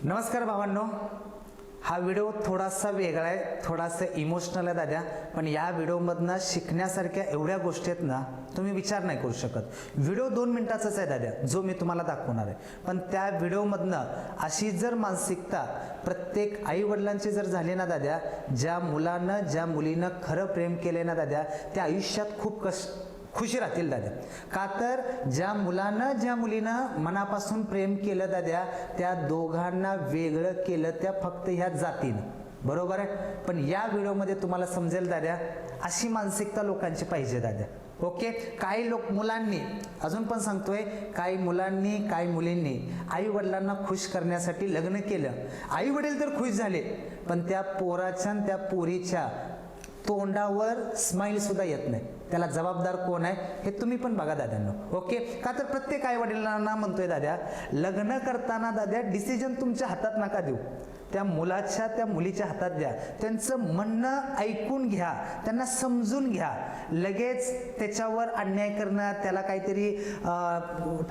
नमस्कार भावांनो, हा व्हिडिओ थोडासा वेगळा आहे, थोडासा इमोशनल आहे दादा. पण या व्हिडिओमधनं शिकण्यासारख्या एवढ्या गोष्टी आहेत ना, तुम्ही विचार नाही करू शकत. व्हिडिओ 2 मिनिटाचाच आहे दादा, जो मी तुम्हाला दाखवणार आहे. पण त्या व्हिडिओमधनं अशी जर मानसिकता प्रत्येक आई वडिलांची जर झाली ना दादा, ज्या मुलानं ज्या मुलीनं खरं प्रेम केले ना दादा, त्या आयुष्यात खूप खुशी राहतील दादा. का तर ज्या मुलानं ज्या मुलीनं मनापासून प्रेम केलं दादा, त्या दोघांना वेगळं केलं त्या फक्त ह्या जातीनं. बरोबर आहे. पण या व्हिडिओमध्ये तुम्हाला समजेल दादा, अशी मानसिकता लोकांची पाहिजे दादा. ओके. काही मुलांनी, अजून पण सांगतोय, काही मुलांनी काही मुलींनी आई वडिलांना खुश करण्यासाठी लग्न केलं. आई वडील तर खुश झाले, पण त्या पोराच्या त्या पोरीच्या तोंडावर स्माइल सुद्धा येत नाही. त्याला जबाबदार कोण आहे हे तुम्ही पण बघा दादांनो. ओके. का तर प्रत्येक आई वडिलांना म्हणतोय दादा, लग्न करताना दादा डिसिजन तुमच्या हातात नका देऊ, त्या मुलाच्या त्या मुलीच्या हातात द्या. त्यांचं म्हणणं ऐकून घ्या, त्यांना समजून घ्या. लगेच त्याच्यावर अन्याय करणं, त्याला काहीतरी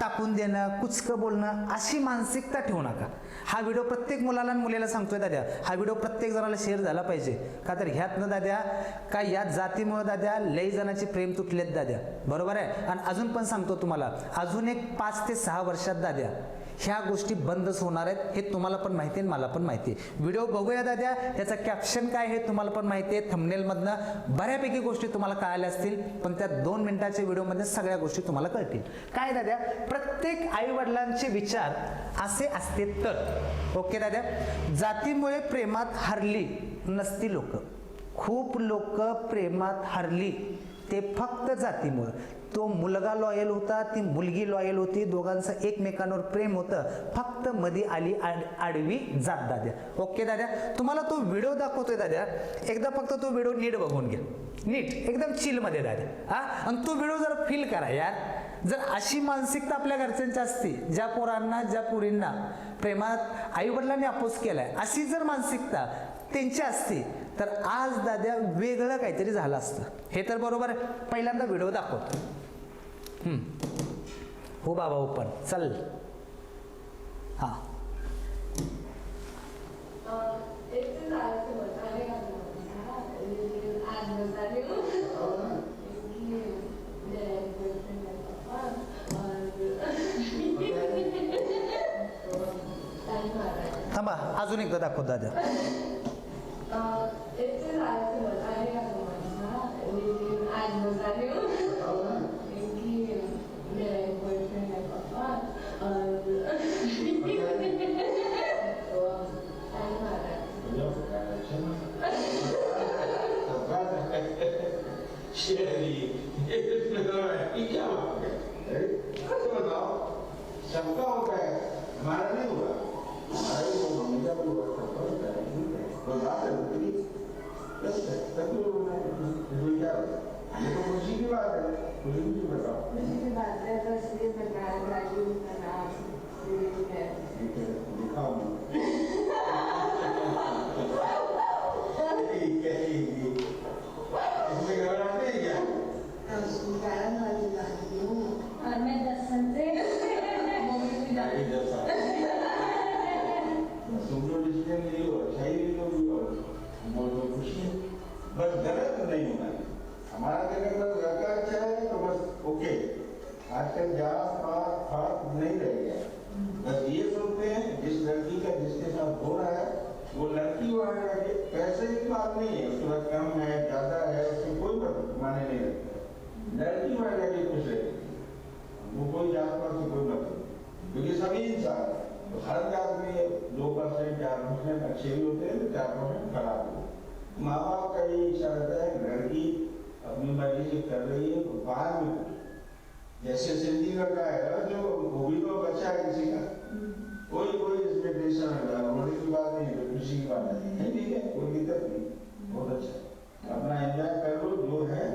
टाकून देणं, कुचकं बोलणं, अशी मानसिकता ठेवू नका. हा व्हिडिओ प्रत्येक मुलाला आणि मुलीला सांगतोय दादा, हा व्हिडिओ प्रत्येक जणाला शेअर झाला पाहिजे. का तर ह्यातनं दादा काय या जातीमुळे दादा लई जणांचे प्रेम तुटलेत दादा. बरोबर आहे. आणि अजून पण सांगतो तुम्हाला, अजून एक 5 ते 6 वर्षात दादा ह्या गोष्टी बंदच होणार आहेत. हे तुम्हाला पण माहिती आहे, मला पण माहिती आहे. व्हिडिओ बघूया दादा, त्याचा कॅप्शन काय हे तुम्हाला पण माहिती आहे. थंबनेलमधनं बऱ्यापैकी गोष्टी तुम्हाला कळाल्या असतील, पण त्या 2 मिनिटाच्या व्हिडिओमध्ये सगळ्या गोष्टी तुम्हाला कळतील. काय दादा, प्रत्येक आई वडिलांचे विचार असे असते तर. ओके दादा. जातीमुळे प्रेमात हरली नसती लोक. खूप लोक प्रेमात हरली ते फक्त जातीमुळे. तो मुलगा लॉयल होता, ती मुलगी लॉयल होती, दोघांचं एकमेकांवर प्रेम होतं, फक्त मध्ये आली आडवी जात दादा. ओके दादा. तुम्हाला तो व्हिडिओ दाखवतोय दादा, एकदा फक्त तो व्हिडिओ नीट बघून घ्या, नीट एकदम चिल मध्ये दादा. हा, आणि तो व्हिडिओ जरा फील करा यार. जर अशी मानसिकता आपल्या घरच्यांची असती, ज्या पोरांना ज्या पोरींना प्रेमात आई वडिलांनी अपोज केलाय, अशी जर मानसिकता त्यांची असती तर आज दादा वेगळं काहीतरी झालं असतं. हे तर बरोबर आहे. पहिल्यांदा व्हिडिओ दाखवतो. हो बाबा, ओपन चल. हा, थांबा, अजून एकदा दाखव दादा. सबका होता है, हमारा नहीं हुआ. हमारा भी तो मम्मी का भी हुआ, सबका होता है. कोई बात है बस तभी वो क्या ये तो खुशी की बात है. खुशी की बताओ. खुशी की बात है, बस ये बताया राजू का नाम है. दिखाओ. इसमें घबराते हैं क्या? कारण वाली बात हूँ और मैं 10 साल से तुम जो डिसीजन लिए हो अच्छा ही लिए हो, बहुत खुशी है. बस गलत नहीं होना है. हमारा अगर लड़का अच्छा है तो बस ओके. आजकल जात पात फात नहीं रह गया. बस ये सोचते हैं जिस लड़की का जिसके साथ हो रहा है वो लड़की वहाँ जाके, पैसे की बात नहीं है, उसके बाद कम है ज्यादा है उससे कोई माने नहीं रखता. लड़की वहाँ जाके खुश रहेगी, वो कोई जात पात से कोई मतलब, क्योंकि सभी इंसान तो हर जात में 2% 4% अच्छे भी होते हैं, 4% खराब होते हैं. माँ बाप का ये इशारा है, लड़की अपनी मर्जी से कर रही है तो बाद में जैसे सिंधी लड़का है जो वो भी तो बच्चा है किसी का, कोई इसमें टेंशन होने की बात नहीं है, खुशी की बात है. ठीक है, कोई दिक्कत नहीं, बहुत अच्छा. अपना एंजॉय कर लो जो है,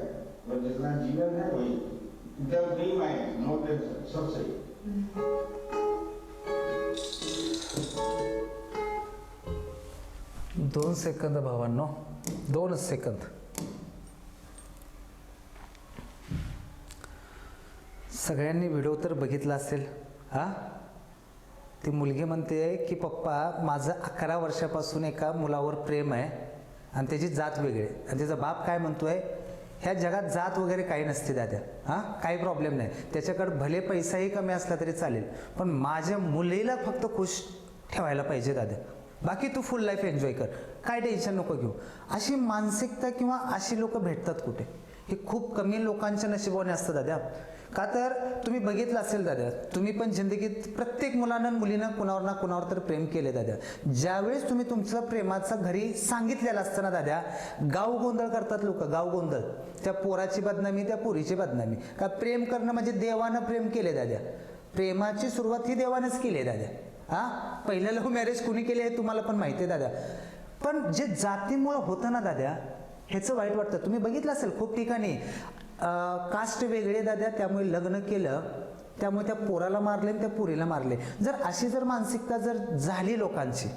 और जितना जीवन है वही एकदम फ्री माइंड, नो टेंशन, सब सही. 2 सेकंद भावांनो, 2 सेकंद. सगळ्यांनी व्हिडिओ तर बघितला असेल. ती मुलगी म्हणते की पप्पा माझं 11 वर्षापासून एका मुलावर प्रेम आहे आणि त्याची जात वेगळी आहे. आणि त्याचा बाप काय म्हणतोय, ह्या जगात जात वगैरे काही नसते दादा, हां काही प्रॉब्लेम नाही, त्याच्याकडे भले पैसाही कमी असला तरी चालेल, पण माझ्या मुलीला फक्त खुश ठेवायला पाहिजे दादा, बाकी तू फुल लाईफ एन्जॉय कर, काय टेन्शन नको घेऊ. अशी मानसिकता किंवा अशी लोक भेटतात कुठे? हे खूप कमी लोकांच्या नशिबाने असतं दादा. का तर तुम्ही बघितलं असेल दादा, तुम्ही पण जिंदगीत प्रत्येक मुलानं मुलीनं कुणावर ना कुणावर तर प्रेम केले दादा. ज्यावेळेस तुम्ही तुमचं प्रेमाचं घरी सांगितलेलं असतं ना दादा, गाव गोंधळ करतात लोक, गाव गोंधळ. त्या पोराची बदनामी, त्या पोरीची बदनामी. का प्रेम करणं म्हणजे देवानं प्रेम केले दादा, प्रेमाची सुरुवात ही देवानंच केली आहे दादा. हां पहिलं लव्ह मॅरेज कुणी केले हे तुम्हाला पण माहिती आहे दादा. पण जे जातीमुळं होतं ना दादा, ह्याचं वाईट वाटतं. तुम्ही बघितलं असेल खूप ठिकाणी कास्ट वेगळे दादा, त्यामुळे लग्न केलं, त्यामुळे त्या पोराला मारले आणि त्या पोरीला मारले. जर अशी जर मानसिकता जर झाली लोकांची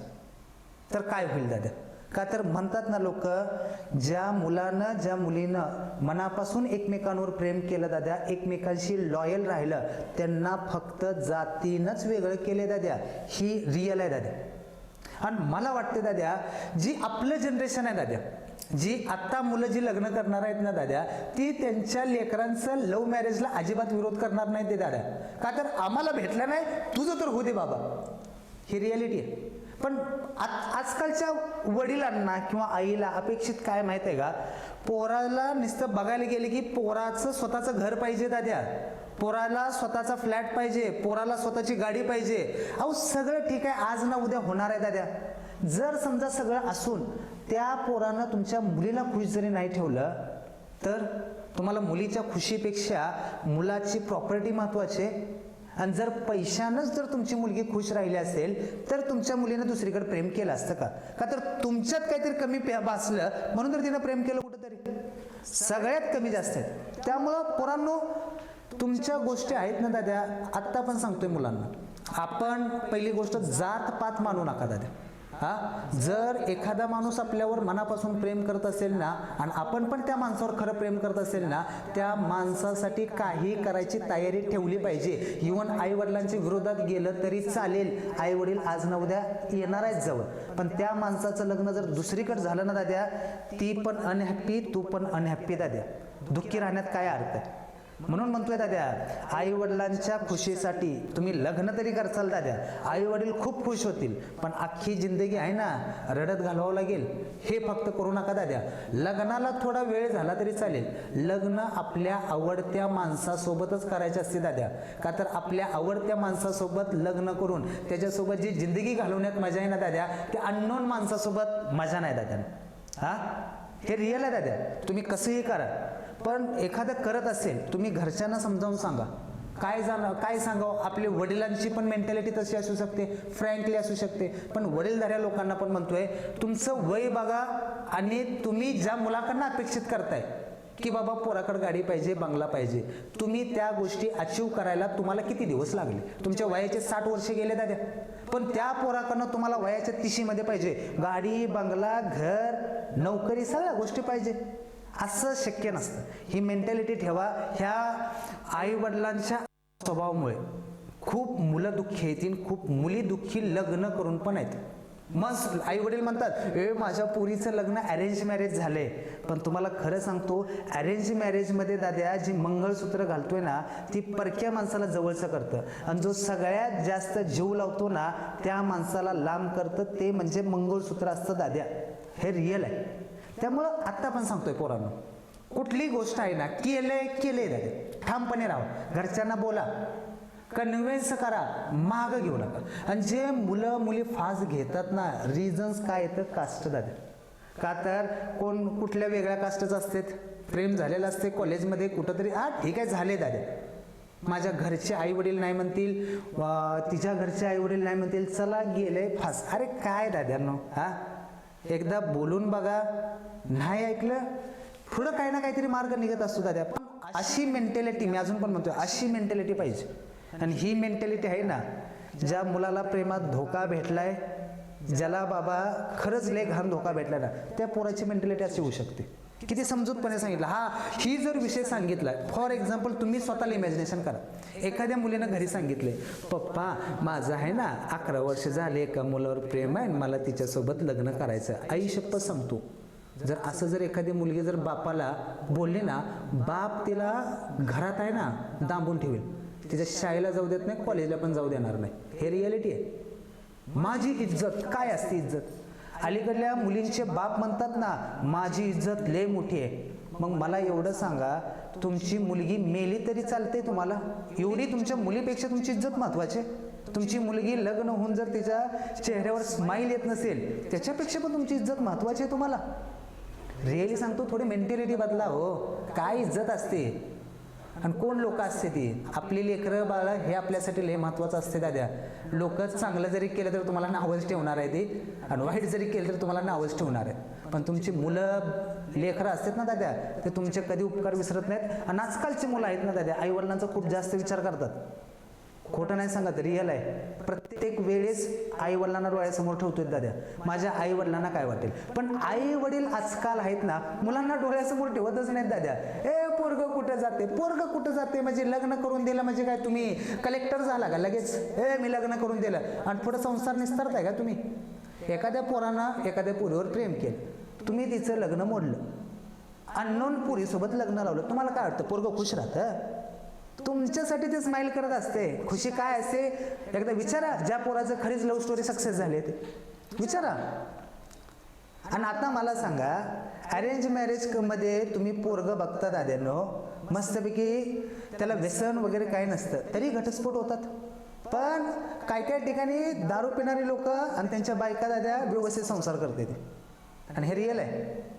तर काय होईल दादा? का तर म्हणतात ना लोक, ज्या मुलानं ज्या मुलीनं मनापासून एकमेकांवर प्रेम केलं दादा, एकमेकांशी लॉयल राहिलं, त्यांना फक्त जातीनंच वेगळं केले दादा. ही रिअल आहे दादा. आणि मला वाटते दादा, जी आपलं जनरेशन आहे दादा, जी आत्ता मुलं जी लग्न करणार आहेत ना दादा, ती त्यांच्या लेकरांचं लव्ह मॅरेजला अजिबात विरोध करणार नाही ते दादा. का तर आम्हाला भेटलं नाही, तुझं तर होऊ दे बाबा, ही रियालिटी आहे. पण आजकालच्या वडिलांना किंवा आईला अपेक्षित काय माहिती आहे का, पोराला नुसतं बघायला गेले की पोराचं स्वतःचं घर पाहिजे दादा, पोराला स्वतःचा फ्लॅट पाहिजे, पोराला स्वतःची गाडी पाहिजे. अहो सगळं ठीक आहे, आज ना उद्या होणार आहे दादा. जर समजा सगळं असून त्या पोरानं तुमच्या मुलीला खुश जरी नाही ठेवलं, तर तुम्हाला मुलीच्या खुशीपेक्षा मुलाची प्रॉपर्टी महत्वाची आहे. आणि जर पैशानंच जर तुमची मुलगी खुश राहिली असेल, तर तुमच्या मुलीनं दुसरीकडे प्रेम केलं असतं का? का तर तुमच्यात काहीतरी कमी भासलं म्हणून तर तिनं प्रेम केलं कुठंतरी. सगळ्यात कमी जास्त आहेत. त्यामुळं पोरांनो, तुमच्या गोष्टी आहेत ना दादा, आत्ता पण सांगतोय मुलांना, आपण पहिली गोष्ट जात पात मानू नका दादा. हा जर एखादा माणूस आपल्यावर मनापासून प्रेम करत असेल ना, आणि आपण पण त्या माणसावर खरं प्रेम करत असेल ना, त्या माणसासाठी काही करायची तयारी ठेवली पाहिजे. इव्हन आई वडिलांच्या विरोधात गेलं तरी चालेल, आई वडील आज ना उद्या येणार आहेत जवळ, पण त्या माणसाचं लग्न जर दुसरीकडे झालं ना दाद्या, ती पण अनहॅप्पी, तू पण अनहॅप्पी दाद्या. दुःखी राहण्यात काय अर्थ आहे? म्हणून म्हणतोय दाद्या, आई वडिलांच्या खुशीसाठी तुम्ही लग्न तरी करचाल दाद्या, आई वडील खूप खुश होतील, पण अख्खी जिंदगी आहे ना रडत घालवावं लागेल, हे फक्त करू नका दाद्या. लग्नाला थोडा वेळ झाला तरी चालेल, लग्न आपल्या आवडत्या माणसासोबतच करायचे असते दाद्या. का तर आपल्या आवडत्या माणसासोबत लग्न करून त्याच्यासोबत जी जिंदगी घालवण्यात मजा आहे ना दाद्या, ते अननोन माणसासोबत मजा नाही दाद्या. हा हे रिअल आहे दाद्या. तुम्ही कसंही करा, पण एखादं करत असेल, तुम्ही घरच्यांना समजावून सांगा. काय सांगावं, आपल्या वडिलांची पण मेंटॅलिटी तशी असू शकते, फ्रँकली असू शकते, पण वडीलधाऱ्या लोकांना पण म्हणतोय, तुमचं वय बघा आणि तुम्ही ज्या मुलाकडनं अपेक्षित करताय की बाबा पोराकडे गाडी पाहिजे, बंगला पाहिजे, तुम्ही त्या गोष्टी अचीव करायला तुम्हाला किती दिवस लागले? तुमच्या वयाचे 60 वर्ष गेले दाद्या, पण त्या पोराकडनं तुम्हाला वयाच्या 30 मध्ये पाहिजे गाडी, बंगला, घर, नोकरी, सगळ्या गोष्टी पाहिजे. असं शक्य नसतं. ही मेंटॅलिटी ठेवा. ह्या आई वडिलांच्या स्वभावामुळे खूप मुलं दुःखी येतील, खूप मुली दुःखी लग्न करून पण आहेत. मग आई वडील म्हणतात, माझ्या पुरीचं लग्न अरेंज मॅरेज झालंय, पण तुम्हाला खरं सांगतो, अरेंज मॅरेजमध्ये दाद्या जी मंगळसूत्र घालतोय ना, ती परक्या माणसाला जवळचं करतं, आणि जो सगळ्यात जास्त जीव लावतो ना त्या माणसाला लांब करतं, ते म्हणजे मंगळसूत्र असतं दाद्या. हे रिअल आहे. त्यामुळं आत्ता पण सांगतोय पोरांनो, कुठली गोष्ट आहे ना, केलंय दादा, ठामपणे राहा, घरच्यांना बोला, कन्व्हिन्स करा, मागं घेऊ नका. आणि जे मुलं मुली फास्ट घेतात ना, रिझन्स काय येतं? कास्ट दादा. का तर कोण कुठल्या वेगळ्या कास्टच असतात, प्रेम झालेलं असते कॉलेजमध्ये कुठंतरी, ठीक आहे झाले दादा, माझ्या घरचे आई वडील नाही म्हणतील, तिच्या घरचे आई वडील नाही म्हणतील, चला गेलंय फास्ट. अरे काय दाद्यांनो, एकदा बोलून बघा, नाही ऐकलं पुढं काही ना काहीतरी मार्ग निघत असतो दादा. पण अशी मेंटॅलिटी, मी अजून पण म्हणतोय, अशी मेंटॅलिटी पाहिजे. आणि ही मेंटॅलिटी आहे ना, ज्या मुलाला प्रेमात धोका भेटलाय, ज्याला बाबा खरंच लय घाण धोका भेटलाय ना, त्या पोराची मेंटॅलिटी अशी होऊ शकते. किती समजूतपणे सांगितलं. हा ही जर विषय सांगितला, फॉर एक्झाम्पल तुम्ही स्वतःला इमॅजिनेशन करा, एखाद्या मुलीनं घरी सांगितले, पप्पा माझं आहे ना 11 वर्ष झाले, एका मुलावर प्रेम आहे, मला तिच्यासोबत लग्न करायचं. आई शपथ सांगतो, जर असं जर एखादी मुलगी जर बापाला बोलली ना, बाप तिला घरात आहे ना दाबून ठेवेल, तिच्या शाळेला जाऊ देत नाही, कॉलेजला पण जाऊ देणार नाही. हे रियालिटी आहे. माझी इज्जत काय असते? इज्जत अलीकडल्या मुलींचे बाप म्हणतात ना, माझी इज्जत लय मोठी आहे. मग मला एवढं सांगा, तुमची मुलगी मेली तरी चालते तुम्हाला? एवढी तुमच्या मुलीपेक्षा तुमची इज्जत महत्वाची? तुमची मुलगी लग्न होऊन जर तिच्या चेहऱ्यावर स्माईल येत नसेल, त्याच्यापेक्षा पण तुमची इज्जत महत्वाची आहे तुम्हाला? रिअली सांगतो, थोडी मेंटॅलिटी बदला हो. काय इज्जत असते आणि कोण लोक असते ती? आपली लेकरं बाळा हे आपल्यासाठी लय महत्वाचं असते दाद्या. लोक चांगलं जरी केलं तर तुम्हाला नावच ठेवणार आहे ते, आणि वाईट जरी केलं तर तुम्हाला नावच ठेवणार आहे. पण तुमची मुलं लेकरं असतात ना दाद्या, ते तुमचे कधी उपकार विसरत नाहीत. आणि आजकालची मुलं आहेत ना दाद्या, आईवडिलांचा खूप जास्त विचार करतात. खोटं नाही सांगत, रिअल आहे. प्रत्येक वेळेस आई वडिलांना डोळ्यासमोर ठेवतोय दाद्या, माझ्या आई वडिलांना काय वाटेल. पण आई वडील आजकाल आहेत ना, मुलांना डोळ्यासमोर ठेवतच नाहीत दाद्या. पोरग कुठं जाते, पोरग कुठं जाते, म्हणजे लग्न करून दिलं म्हणजे काय तुम्ही कलेक्टर झाला का लगेच? मी लग्न करून दिलं आणि पुढे संसार निस्तारताय का तुम्ही? एखाद्या पोरानं एखाद्या पोरीवर प्रेम केलं, तुम्ही तिचं लग्न मोडलं, अननोन पोरीसोबत लग्न लावलं, तुम्हाला काय वाटतं? पोरग खुश राहतं? तुमच्यासाठी ते स्माइल करत असते. खुशी काय असते एकदा विचारा. ज्या पोराचं खरीच लव्ह स्टोरी सक्सेस झाली ते विचारा. आणि आता मला सांगा, अरेंज मॅरेज मध्ये तुम्ही पोरग बघता दाद्यानो, मस्तपैकी त्याला व्यसन वगैरे काही नसतं, तरी घटस्फोट होतात. पण काय काय ठिकाणी दारू पिणारी लोक आणि त्यांच्या बायका दाद्या व्यवस्थित संसार करते ते, आणि हे रिअल आहे.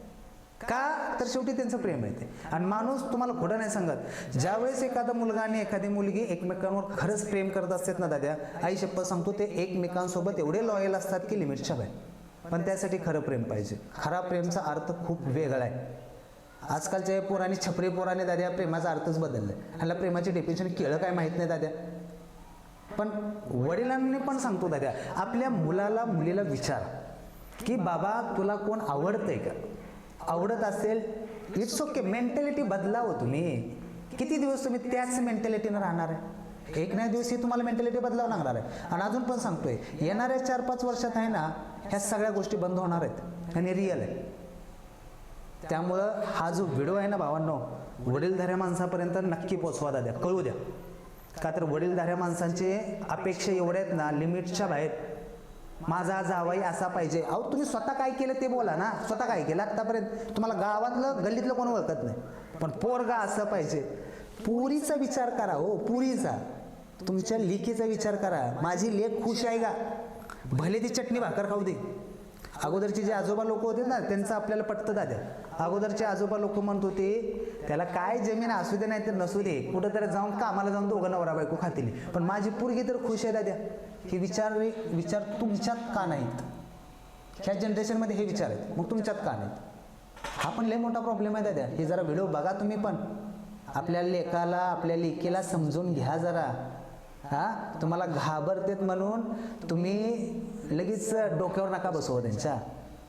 का तर शेवटी त्यांचं प्रेम आहे ते. आणि माणूस तुम्हाला खोटं नाही सांगत, ज्यावेळेस एखादा मुलगा आणि एखादी मुलगी एकमेकांवर खरंच प्रेम करत असतात ना दाद्या, आई शपथ सांगतो, ते एकमेकांसोबत एवढे लॉयल असतात की लिमिटच्या बाहेर. पण त्यासाठी खरं प्रेम पाहिजे. खरा प्रेमचा अर्थ खूप वेगळा आहे. आजकालच्या पोरांनी, छपरी पोराने दाद्या प्रेमाचा अर्थच बदललाय. ह्याला प्रेमाची डेफिनेशन केळं काय माहित नाही दाद्या. पण वडिलांनी पण सांगतो दाद्या, आपल्या मुलाला मुलीला विचार की बाबा तुला कोण आवडतंय का? आवडत असेल इट्स ओके, मेंटॅलिटी बदलाव तुम्ही. किती दिवस तुम्ही त्याच मेंटॅलिटीनं राहणार आहे? एक ना दिवस ही तुम्हाला मेंटॅलिटी बदलावं लागणार आहे. आणि अजून पण सांगतोय, येणाऱ्या 4-5 वर्षात आहे ना, ह्या सगळ्या गोष्टी बंद होणार आहेत, आणि रिअल आहे. त्यामुळं हा जो व्हिडिओ आहे ना भावांनो, वडीलधाऱ्या माणसापर्यंत नक्की पोचवा दाद्या, कळू द्या. का तर वडीलधाऱ्या माणसांचे अपेक्षा एवढ्या आहेत ना, लिमिटच्या बाहेर. माझा जावाई असा पाहिजे. अहो तुम्ही स्वतः काय केलं ते बोला ना. स्वतः काय केलं आतापर्यंत? तुम्हाला गावातलं गल्लीतलं कोण ओळखत नाही, पण पोरगा असं पाहिजे. पुरीचा विचार करा हो, पुरीचा. तुमच्या लेकीचा विचार करा. माझी लेक खुश आहे का? भले ती चटणी भाकर खाऊ दे. अगोदरचे जे आजोबा लोक होते ना, त्यांचं आपल्याला पटतं दाद्या. अगोदरचे आजोबा लोक म्हणत होते, त्याला काय जमीन असू दे नाही तर नसू दे, कुठं तर जाऊन कामाला जाऊन दोघं नवरा बायको खातील, पण माझी पोरगी तर खुश आहे दाद्या. हे विचार तुमच्यात का नाहीत? ह्या जनरेशनमध्ये हे विचार आहेत, मग तुमच्यात का नाहीत? हा पण लय मोठा प्रॉब्लेम आहे दाद्या. हे जरा व्हिडिओ बघा तुम्ही पण. आपल्या लेकाला, आपल्या लेकीला समजून घ्या जरा. तुम्हाला घाबरतेत म्हणून तुम्ही लगेच डोक्यावर नका बसवा त्यांच्या.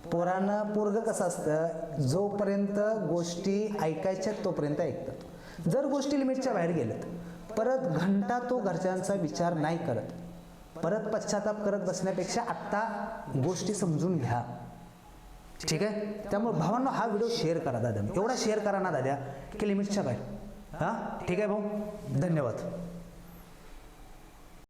पोरग कसं असतं, जोपर्यंत गोष्टी ऐकायच्या तोपर्यंत ऐकतात. जर गोष्टी लिमिटच्या बाहेर गेल्यात, परत घंटा तो घरच्यांचा विचार नाही करत, परत पश्चाताप करत बसण्यापेक्षा आत्ता गोष्टी समजून घ्या. ठीक आहे? त्यामुळे भावांनो हा व्हिडिओ शेअर करा दादा, एवढा शेअर करा ना दादा की लिमिटच्या बाहेर. ठीक आहे भाऊ, धन्यवाद.